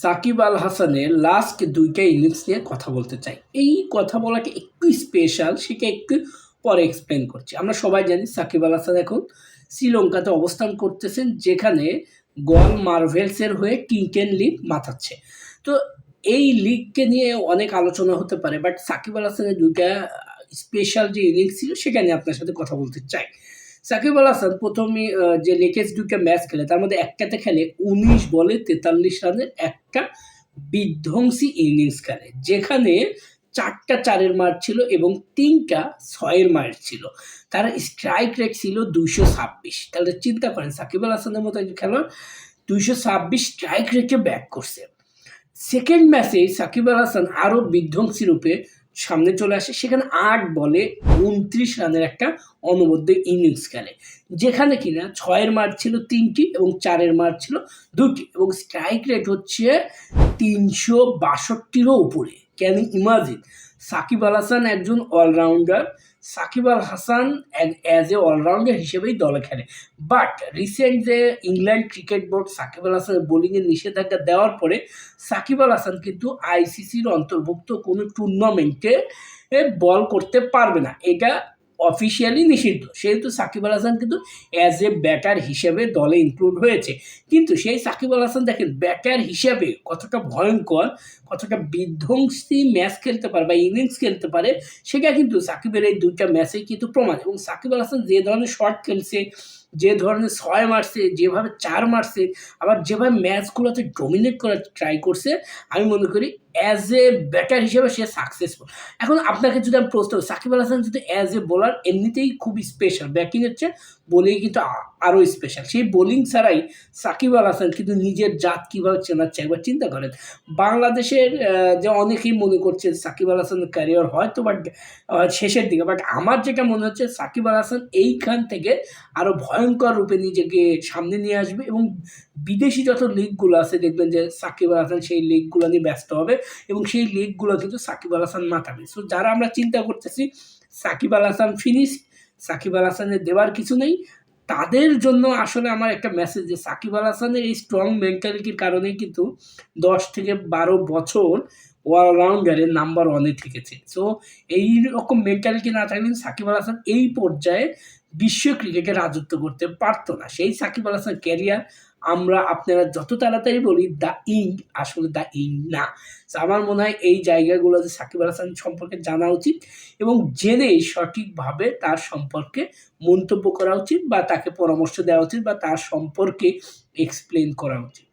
সাকিব আল হাসানের লাস্ট ২টা ইনিংস নিয়ে কথা বলতে চাই। এই কথা বলাটা একটু স্পেশাল, সেটা একটু পরে এক্সপ্লেন করছি। আমরা সবাই জানি সাকিব আল হাসান এখন শ্রীলঙ্কাতে অবস্থান করতেছেন, যেখানে গল মার্ভেলসের হয়ে টি-10 লিগ মাতাচ্ছে। তো এই লিগকে নিয়ে অনেক আলোচনা হতে পারে, বাট সাকিব আল হাসানের ২টা স্পেশাল যে ইনিংস ছিল সেটা নিয়ে আপনার সাথে কথা বলতে চাই। সাকিব আল হাসান প্রথমে যে লেটেস্ট ২টা ম্যাচ খেলে তার মধ্যে একটাতে খেলে ১৯ বলে ৪৩ রানের একটা বিধ্বংসী ইনিংস খেলে, যেখানে ৪টা ৪-এর মার ছিল এবং ৩টা ৬-এর মার ছিল। তার স্ট্রাইক রেট ছিল ২২৬। তাহলে চিন্তা করেন সাকিব আল হাসানের মতো একজন খেলোয়াড় ২২৬ স্ট্রাইক রেটে ব্যাট করছে। সেকেন্ড ম্যাচে সাকিব আল হাসান আরও বিধ্বংসী রূপে সামনে চলে আসে, সেখানে ৮ বলে ২৯ রানের একটা অনবদ্য ইনিংস খেলে, যেখানে কিনা ৬-এর মার ছিল ৩টি এবং ৪-এর মার ছিল ২টি এবং স্ট্রাইক রেট হচ্ছে ৩৬২-ও উপরে। Can you imagine? Shakib Al Hasan একজন allrounder, Shakib Al Hasan as a allrounder হিসেবেই দলে খেলে। বাট রিসেন্ট যে England cricket board Shakib Al হাসানের বোলিংয়ের নিষেধাজ্ঞা দেওয়ার পরে সাকিব আল হাসান কিন্তু আইসিসির অন্তর্ভুক্ত কোনো টুর্নামেন্টে বল করতে পারবে না, এটা অফিসিয়ালি নিষিদ্ধ। সেহেতু সাকিব আল হাসান কিন্তু অ্যাজ এ ব্যাটার হিসেবে দলে ইনক্লুড হয়েছে, কিন্তু সেই সাকিব আল হাসান দেখেন ব্যাটার হিসেবে কতটা ভয়ঙ্কর, কতটা বিধ্বংসী ম্যাচ খেলতে পারে বা ইনিংস খেলতে পারে, সেটা কিন্তু সাকিবের এই ২টা ম্যাচেই কিন্তু প্রমাণ। এবং সাকিব আল হাসান যে ধরনের শট খেলছে, যে ধরনের ৬ মারছে, যেভাবে ৪ মারছে, আবার যেভাবে ম্যাচগুলোতে ডমিনেট করার ট্রাই করছে, আমি মনে করি অ্যাজ এ ব্যাটার হিসেবে সে সাকসেসফুল। এখন আপনাকে যদি আমি প্রশ্ন করি, সাকিব আল হাসান যদি অ্যাজ এ বোলার এমনিতেই খুব স্পেশাল, ব্যাটিংয়ের চেয়ে বোলিং কিন্তু আরও স্পেশাল। সেই বোলিং ছাড়াই সাকিব আল হাসান কিন্তু নিজের জাত কীভাবে চেনাচ্ছে একবার চিন্তা করেন। বাংলাদেশের যে অনেকেই মনে করছে সাকিব আল হাসানের ক্যারিয়ার হয়তো বাট শেষের দিকে, বাট আমার যেটা মনে হচ্ছে সাকিব আল হাসান এইখান থেকে আরও ভয়ঙ্কর রূপে নিজেকে সামনে নিয়ে আসবে এবং বিদেশি যত লিগগুলো আছে দেখবেন যে সাকিব আল হাসান সেই লিগগুলো নিয়ে ব্যস্ত হবে এবং সেই লিগগুলো কিন্তু সাকিব আল হাসান মাতাবে। সো যারা আমরা চিন্তা করতেছি সাকিব আল হাসান ফিনিশ, সাকিব আল হাসানের দেওয়ার কিছু নেই, তাদের জন্য আসলে আমার একটা মেসেজ যে সাকিব আল হাসানের এই স্ট্রং মেন্টালিটির কারণেই কিন্তু ১০ থেকে ১২ বছর অলরাউন্ডারের নাম্বার 1-এ থেকেছে। সো এই রকম মেন্টালিটি না থাকলে সাকিব আল হাসান এই পর্যায়ে বিশ্ব ক্রিকেটে রাজত্ব করতে পারতো না। সেই সাকিব আল হাসান ক্যারিয়ার আপনারা যত তাড়াতাড়ি বলি দ্য ইন্ড, আসলে দ্য ইন্ড না। সো আমার মনে হয় এই জায়গাগুলোতে সাকিব আল হাসান সম্পর্কে জানা উচিত এবং জেনেই সঠিকভাবে তার সম্পর্কে মন্তব্য করা উচিত বা তাকে পরামর্শ দেওয়া উচিত বা তার সম্পর্কে এক্সপ্লেন করা উচিত।